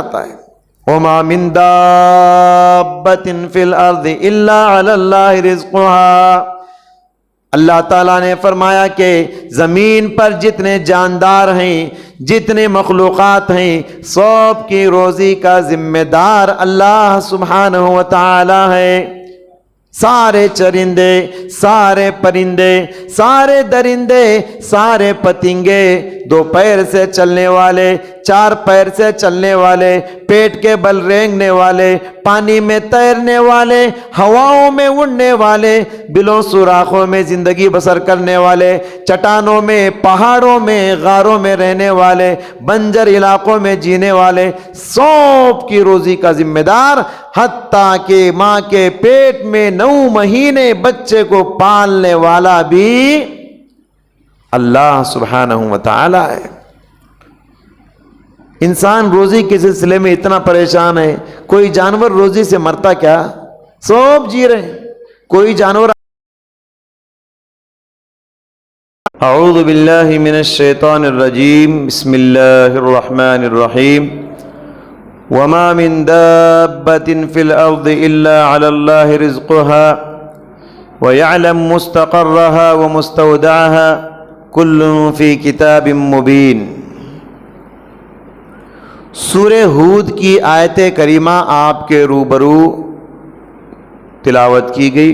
آتا ہے وَمَا مِن دَابَّةٍ فِي الْأَرْضِ إِلَّا عَلَى اللَّهِ رِزْقُهَا۔ اللہ تعالیٰ نے فرمایا کہ زمین پر جتنے جاندار ہیں، جتنے مخلوقات ہیں، سب کی روزی کا ذمہ دار اللہ سبحانہ و تعالی ہے۔ سارے چرندے، سارے پرندے، سارے درندے، سارے پتنگے، دو پیر سے چلنے والے، چار پیر سے چلنے والے، پیٹ کے بل رینگنے والے، پانی میں تیرنے والے، ہواؤں میں اڑنے والے، بلوں سوراخوں میں زندگی بسر کرنے والے، چٹانوں میں، پہاڑوں میں، غاروں میں رہنے والے، بنجر علاقوں میں جینے والے، سب کی روزی کا ذمہ دار حتیٰ کہ ماں کے پیٹ میں 9 مہینے بچے کو پالنے والا بھی اللہ سبحانہ و تعالی ہے۔ انسان روزی کے سلسلے میں اتنا پریشان ہے، کوئی جانور روزی سے مرتا کیا؟ سب جی رہے ہیں۔ کوئی جانور اعوذ باللہ من الشیطان الرجیم بسم اللہ الرحمن الرحیم وما من دابة في الأرض إلا على الله رزقها ويعلم مستقرها ومستودعها كل في كتاب مبين۔ سورہ ہود کی آیت کریمہ آپ کے روبرو تلاوت کی گئی۔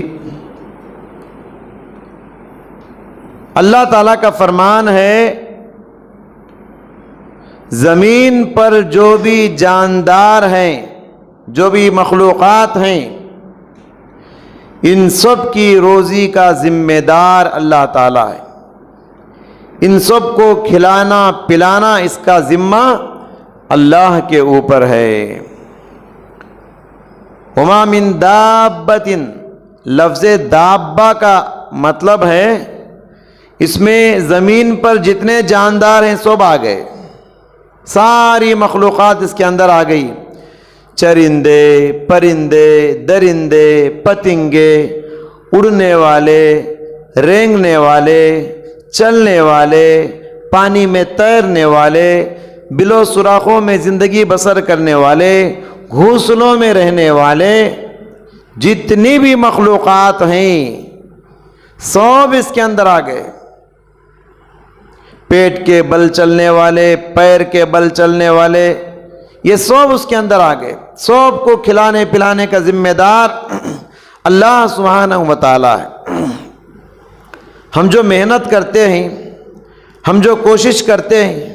اللہ تعالیٰ کا فرمان ہے زمین پر جو بھی جاندار ہیں، جو بھی مخلوقات ہیں، ان سب کی روزی کا ذمہ دار اللہ تعالیٰ ہے۔ ان سب کو کھلانا پلانا اس کا ذمہ اللہ کے اوپر ہے۔ وما من دابۃ، لفظ دابہ کا مطلب ہے اس میں زمین پر جتنے جاندار ہیں سب آ گئے، ساری مخلوقات اس کے اندر آ گئی، چرندے، پرندے، درندے، پتنگے، اڑنے والے، رینگنے والے، چلنے والے، پانی میں تیرنے والے، بلو سوراخوں میں زندگی بسر کرنے والے، گھونسلوں میں رہنے والے، جتنی بھی مخلوقات ہیں سب اس کے اندر آ گئے۔ پیٹ کے بل چلنے والے، پیر کے بل چلنے والے، یہ سب اس کے اندر آ گئے۔ سب کو کھلانے پلانے کا ذمہ دار اللہ سبحانہ و تعالی ہے۔ ہم جو محنت کرتے ہیں، ہم جو کوشش کرتے ہیں،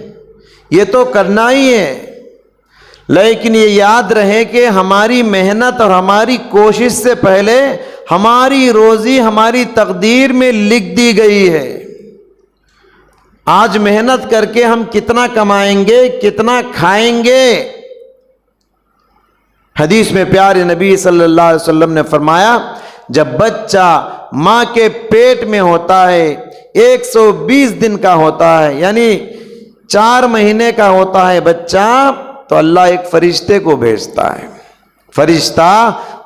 یہ تو کرنا ہی ہے، لیکن یہ یاد رہے کہ ہماری محنت اور ہماری کوشش سے پہلے ہماری روزی ہماری تقدیر میں لکھ دی گئی ہے۔ آج محنت کر کے ہم کتنا کمائیں گے، کتنا کھائیں گے؟ حدیث میں پیارے نبی صلی اللہ علیہ وسلم نے فرمایا جب بچہ ماں کے پیٹ میں ہوتا ہے 120 دن کا ہوتا ہے، یعنی 4 مہینے کا ہوتا ہے بچہ، تو اللہ ایک فرشتے کو بھیجتا ہے۔ فرشتہ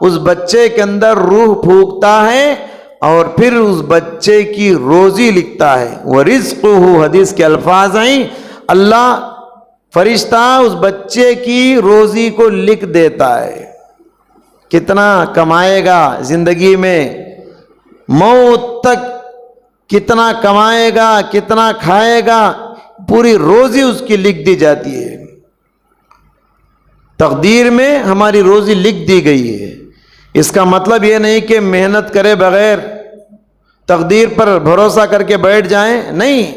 اس بچے کے اندر روح پھونکتا ہے اور پھر اس بچے کی روزی لکھتا ہے۔ وَرِزْقُهُ، حدیث کے الفاظ ہیں، اللہ فرشتہ اس بچے کی روزی کو لکھ دیتا ہے، کتنا کمائے گا زندگی میں، موت تک کتنا کمائے گا، کتنا کھائے گا، پوری روزی اس کی لکھ دی جاتی ہے۔ تقدیر میں ہماری روزی لکھ دی گئی ہے۔ اس کا مطلب یہ نہیں کہ محنت کرے بغیر تقدیر پر بھروسہ کر کے بیٹھ جائیں، نہیں،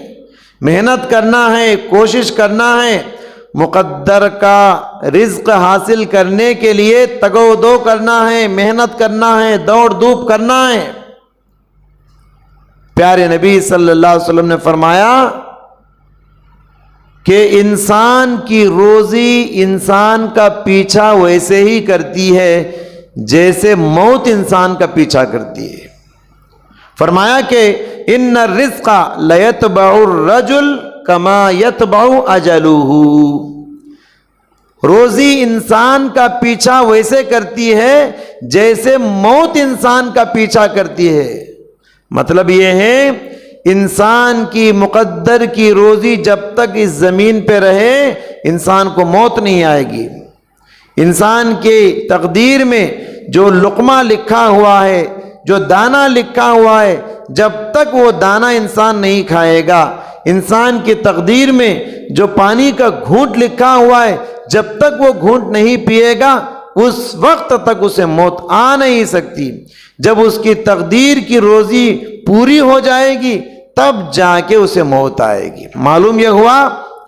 محنت کرنا ہے، کوشش کرنا ہے، مقدر کا رزق حاصل کرنے کے لیے تگ و دو کرنا ہے، محنت کرنا ہے، دوڑ دھوپ کرنا ہے۔ پیارے نبی صلی اللہ علیہ وسلم نے فرمایا کہ انسان کی روزی انسان کا پیچھا ویسے ہی کرتی ہے جیسے موت انسان کا پیچھا کرتی ہے۔ فرمایا کہ ان الرزق لیتبع الرجل کما یتبع اجلہ، روزی انسان کا پیچھا ویسے کرتی ہے جیسے موت انسان کا پیچھا کرتی ہے۔ مطلب یہ ہے انسان کی مقدر کی روزی جب تک اس زمین پہ رہے انسان کو موت نہیں آئے گی، انسان کی تقدیر میں جو لقمہ لکھا ہوا ہے، جو دانہ لکھا ہوا ہے، جب تک وہ دانہ انسان نہیں کھائے گا، انسان کی تقدیر میں جو پانی کا گھونٹ لکھا ہوا ہے، جب تک وہ گھونٹ نہیں پیے گا اس وقت تک اسے موت آ نہیں سکتی۔ جب اس کی تقدیر کی روزی پوری ہو جائے گی تب جا کے اسے موت آئے گی۔ معلوم یہ ہوا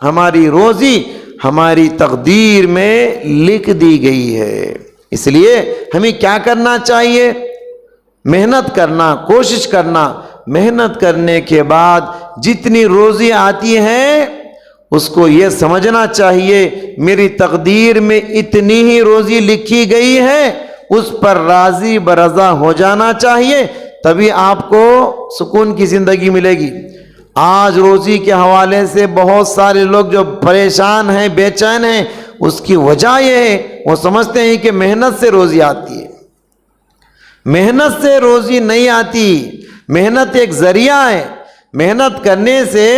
ہماری روزی ہماری تقدیر میں لکھ دی گئی ہے۔ اس لیے ہمیں کیا کرنا چاہیے؟ محنت کرنا، کوشش کرنا۔ محنت کرنے کے بعد جتنی روزی آتی ہے اس کو یہ سمجھنا چاہیے میری تقدیر میں اتنی ہی روزی لکھی گئی ہے، اس پر راضی برضا ہو جانا چاہیے، تبھی آپ کو سکون کی زندگی ملے گی۔ آج روزی کے حوالے سے بہت سارے لوگ جو پریشان ہیں، بے چین ہیں، اس کی وجہ یہ ہے وہ سمجھتے ہیں کہ محنت سے روزی آتی ہے۔ محنت سے روزی نہیں آتی، محنت ایک ذریعہ ہے۔ محنت کرنے سے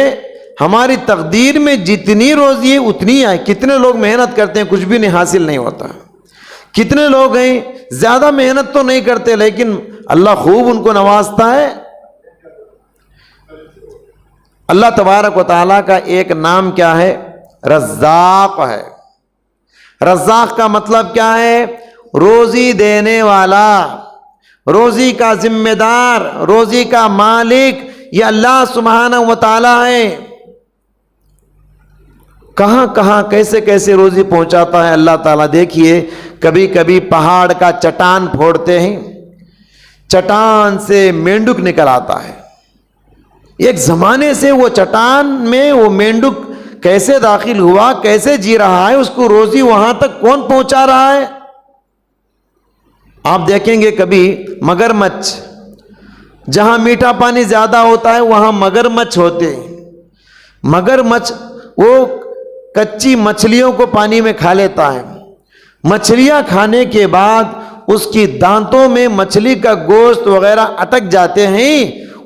ہماری تقدیر میں جتنی روزی ہے اتنی ہے۔ کتنے لوگ محنت کرتے ہیں کچھ بھی نہیں حاصل نہیں ہوتا، کتنے لوگ ہیں زیادہ محنت تو نہیں کرتے لیکن اللہ خوب ان کو نوازتا ہے۔ اللہ تبارک و تعالیٰ کا ایک نام کیا ہے؟ رزاق ہے۔ رزاق کا مطلب کیا ہے؟ روزی دینے والا، روزی کا ذمہ دار، روزی کا مالک یہ اللہ سبحانہ و تعالیٰ ہے۔ کہاں کہاں کیسے کیسے روزی پہنچاتا ہے اللہ تعالیٰ۔ دیکھیے کبھی کبھی پہاڑ کا چٹان پھوڑتے ہیں، چٹان سے مینڈک نکل آتا ہے۔ ایک زمانے سے وہ چٹان میں وہ مینڈک کیسے داخل ہوا، کیسے جی رہا ہے، اس کو روزی وہاں تک کون پہنچا رہا ہے؟ آپ دیکھیں گے کبھی مگرمچھ، جہاں میٹھا پانی زیادہ ہوتا ہے وہاں مگرمچھ ہوتے ہیں۔ مگرمچھ وہ کچی مچھلیوں کو پانی میں کھا لیتا ہے۔ مچھلیاں کھانے کے بعد اس کی دانتوں میں مچھلی کا گوشت وغیرہ اٹک جاتے ہیں،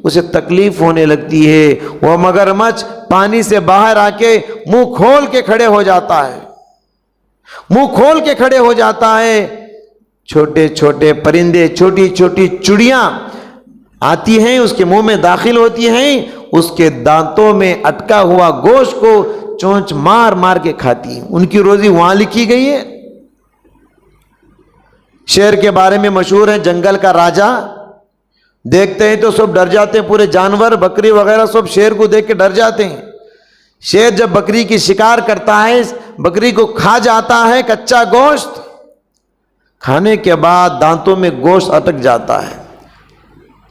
اسے تکلیف ہونے لگتی ہے۔ وہ مگرمچھ پانی سے باہر آ کے منہ کھول کے کھڑے ہو جاتا ہے، منہ کھول کے کھڑے ہو جاتا ہے۔ چھوٹے چھوٹے پرندے، چھوٹی چھوٹی چڑیاں آتی ہیں، اس کے منہ میں داخل ہوتی ہیں، اس کے دانتوں میں اٹکا ہوا گوشت کو چونچ مار مار کے کھاتی ہیں۔ ان کی روزی وہاں لکھی گئی ہے۔ شیر کے بارے میں مشہور ہے، جنگل کا راجا، دیکھتے ہیں تو سب ڈر جاتے ہیں، پورے جانور بکری وغیرہ سب شیر کو دیکھ کے ڈر جاتے ہیں۔ شیر جب بکری کی شکار کرتا ہے، بکری کو کھا جاتا ہے کچا گوشت، کھانے کے بعد دانتوں میں گوشت اٹک جاتا ہے،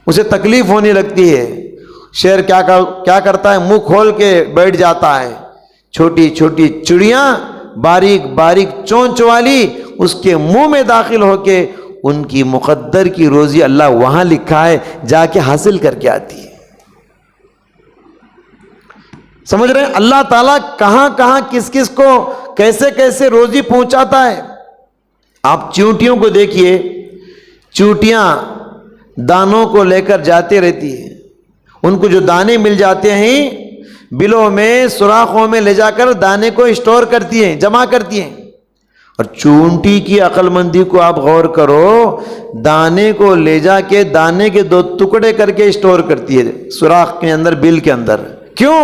اسے تکلیف ہونے لگتی ہے۔ شیر کیا کرتا ہے؟ منہ کھول کے بیٹھ جاتا ہے۔ چھوٹی چھوٹی چڑیاں باریک باریک چونچ والی اس کے منہ میں داخل ہو کے ان کی مقدر کی روزی اللہ وہاں لکھا ہے جا کے حاصل کر کے آتی ہے۔ سمجھ رہے ہیں اللہ تعالیٰ کہاں کہاں کس کس کو کیسے کیسے روزی پہنچاتا ہے۔ آپ چیونٹیوں کو دیکھیے، چیونٹیاں دانوں کو لے کر جاتے رہتی ہیں، ان کو جو دانے مل جاتے ہیں بلوں میں سوراخوں میں لے جا کر دانے کو اسٹور کرتی ہیں، جمع کرتی ہیں۔ اور چونٹی کی عقل مندی کو آپ غور کرو، دانے کو لے جا کے دانے کے 2 ٹکڑے کر کے اسٹور کرتی ہے سوراخ کے اندر، بل کے اندر۔ کیوں؟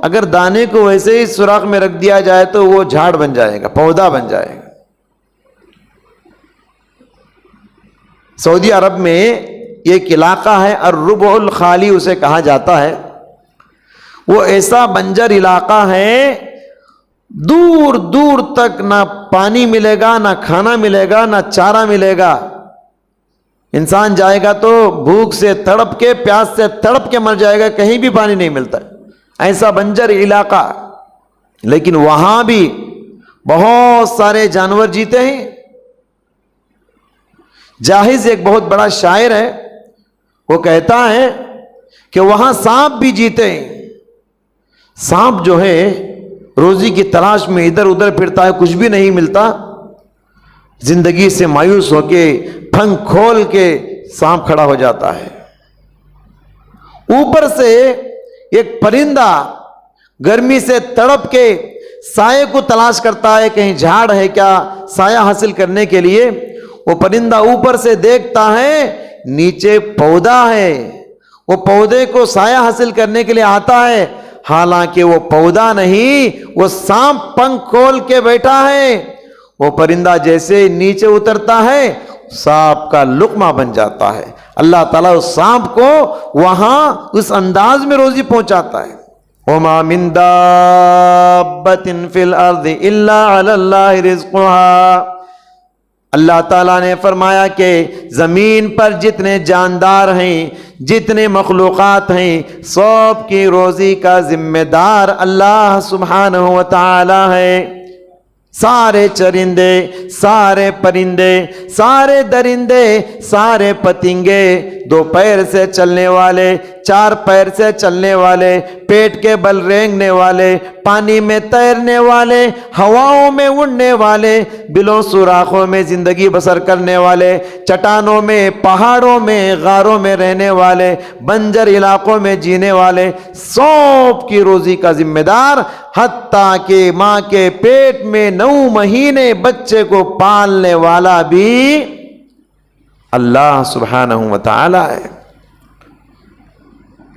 اگر دانے کو ویسے ہی سوراخ میں رکھ دیا جائے تو وہ جھاڑ بن جائے گا، پودا بن جائے گا۔ سعودی عرب میں ایک علاقہ ہے الربع الخالی اسے کہا جاتا ہے، وہ ایسا بنجر علاقہ ہے، دور دور تک نہ پانی ملے گا، نہ کھانا ملے گا، نہ چارہ ملے گا۔ انسان جائے گا تو بھوک سے تڑپ کے، پیاس سے تڑپ کے مر جائے گا، کہیں بھی پانی نہیں ملتا، ایسا بنجر علاقہ۔ لیکن وہاں بھی بہت سارے جانور جیتے ہیں۔ جاہز ایک بہت بڑا شاعر ہے، وہ کہتا ہے کہ وہاں سانپ بھی جیتے ہیں۔ سانپ جو ہے روزی کی تلاش میں ادھر ادھر پھرتا ہے، کچھ بھی نہیں ملتا، زندگی سے مایوس ہو کے پھنک کھول کے سانپ کھڑا ہو جاتا ہے۔ اوپر سے ایک پرندہ گرمی سے تڑپ کے سائے کو تلاش کرتا ہے، کہیں جھاڑ ہے کیا سایہ حاصل کرنے کے لیے۔ وہ پرندہ اوپر سے دیکھتا ہے نیچے پودا ہے، وہ پودے کو سایہ حاصل کرنے کے لیے آتا ہے، حالانکہ وہ پودا نہیں، وہ سانپ پنکھ کھول کے بیٹھا ہے۔ وہ پرندہ جیسے نیچے اترتا ہے سانپ کا لقمہ بن جاتا ہے۔ اللہ تعالیٰ اس سانپ کو وہاں اس انداز میں روزی پہنچاتا ہے۔ وَمَا مِن دَابَّةٍ فِي الْأَرْضِ إِلَّا عَلَى اللَّهِ رِزْقُهَا۔ اللہ تعالیٰ نے فرمایا کہ زمین پر جتنے جاندار ہیں، جتنے مخلوقات ہیں، سب کی روزی کا ذمہ دار اللہ سبحانہ و تعالی ہے۔ سارے چرندے، سارے پرندے، سارے درندے، سارے پتنگے، دو پیر سے چلنے والے، چار پیر سے چلنے والے، پیٹ کے بل رینگنے والے، پانی میں تیرنے والے، ہواؤں میں اڑنے والے، بلوں سوراخوں میں زندگی بسر کرنے والے، چٹانوں میں، پہاڑوں میں، غاروں میں رہنے والے، بنجر علاقوں میں جینے والے، سب کی روزی کا ذمہ دار حتیٰ کہ ماں کے پیٹ میں 9 مہینے بچے کو پالنے والا بھی اللہ سبحانہ و تعالی ہے۔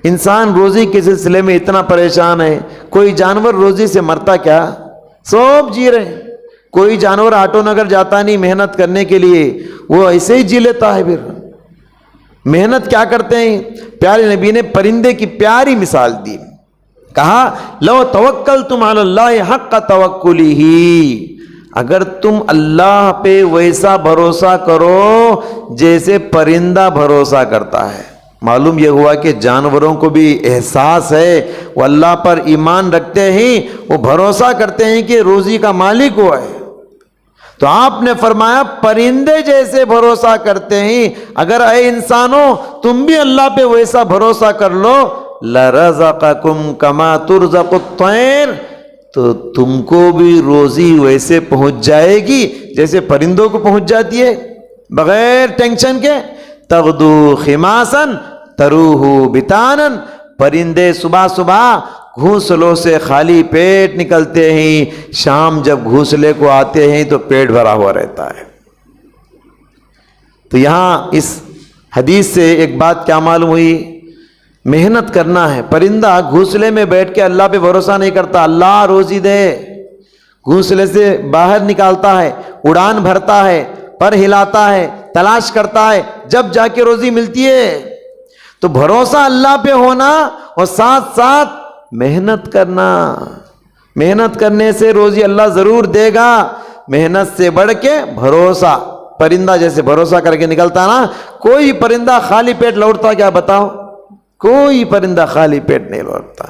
انسان روزی کے سلسلے میں اتنا پریشان ہے، کوئی جانور روزی سے مرتا کیا؟ سب جی رہے ہیں۔ کوئی جانور آٹو نگر جاتا نہیں محنت کرنے کے لیے، وہ ایسے ہی جی لیتا ہے۔ پھر محنت کیا کرتے ہیں؟ پیارے نبی نے پرندے کی پیاری مثال دی، کہا لو توکلتم علی اللہ حق توکلہ، اگر تم اللہ پہ ویسا بھروسہ کرو جیسے پرندہ بھروسہ کرتا ہے۔ معلوم یہ ہوا کہ جانوروں کو بھی احساس ہے، وہ اللہ پر ایمان رکھتے ہیں، وہ بھروسہ کرتے ہیں کہ روزی کا مالک وہ ہے۔ تو آپ نے فرمایا پرندے جیسے بھروسہ کرتے ہیں، اگر اے انسانوں تم بھی اللہ پہ ویسا بھروسہ کر لو، لَرَزَقَكُمْ كَمَا تُرْزَقُ الطَّيْرُ، تو تم کو بھی روزی ویسے پہنچ جائے گی جیسے پرندوں کو پہنچ جاتی ہے، بغیر ٹینشن کے۔ تغدو خماسا تروح بتانا، پرندے صبح صبح گھونسلوں سے خالی پیٹ نکلتے ہیں، شام جب گھونسلے کو آتے ہیں تو پیٹ بھرا ہوا رہتا ہے۔ تو یہاں اس حدیث سے ایک بات کیا معلوم ہوئی؟ محنت کرنا ہے۔ پرندہ گھونسلے میں بیٹھ کے اللہ پہ بھروسہ نہیں کرتا، اللہ روزی دے، گھونسلے سے باہر نکالتا ہے، اڑان بھرتا ہے، پر ہلاتا ہے، تلاش کرتا ہے، جب جا کے روزی ملتی ہے۔ تو بھروسہ اللہ پہ ہونا اور ساتھ ساتھ محنت کرنا، محنت کرنے سے روزی اللہ ضرور دے گا۔ محنت سے بڑھ کے بھروسہ، پرندہ جیسے بھروسہ کر کے نکلتا نا، کوئی پرندہ خالی پیٹ لوٹتا کیا بتاؤ؟ کوئی پرندہ خالی پیٹ نہیں لوٹتا۔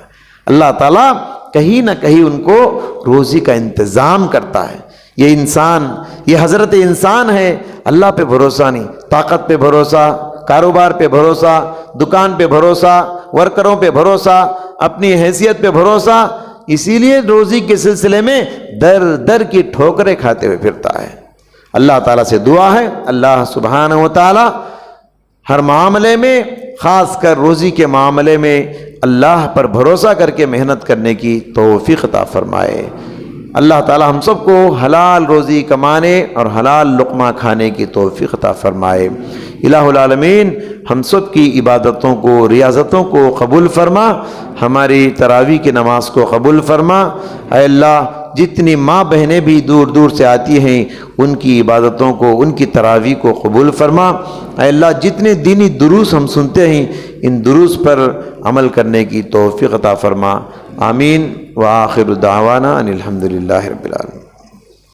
اللہ تعالیٰ کہیں نہ کہیں ان کو روزی کا انتظام کرتا ہے۔ یہ انسان، یہ حضرت انسان ہے، اللہ پہ بھروسہ نہیں، طاقت پہ بھروسہ، کاروبار پہ بھروسہ، دکان پہ بھروسہ، ورکروں پہ بھروسہ، اپنی حیثیت پہ بھروسہ، اسی لیے روزی کے سلسلے میں در در کی ٹھوکریں کھاتے ہوئے پھرتا ہے۔ اللہ تعالیٰ سے دعا ہے اللہ سبحانہ و تعالیٰ ہر معاملے میں، خاص کر روزی کے معاملے میں اللہ پر بھروسہ کر کے محنت کرنے کی توفیق عطا فرمائے۔ اللہ تعالی ہم سب کو حلال روزی کمانے اور حلال لقمہ کھانے کی توفیق عطا فرمائے۔ الہ العالمین ہم سب کی عبادتوں کو، ریاضتوں کو قبول فرما، ہماری تراویح کی نماز کو قبول فرما۔ اے اللہ جتنی ماں بہنیں بھی دور دور سے آتی ہیں ان کی عبادتوں کو، ان کی تراویح کو قبول فرما۔ اے اللہ جتنے دینی دروس ہم سنتے ہیں ان دروس پر عمل کرنے کی توفیق عطا فرما۔ آمین وآخر دعوانا ان الحمدللہ رب العالمین۔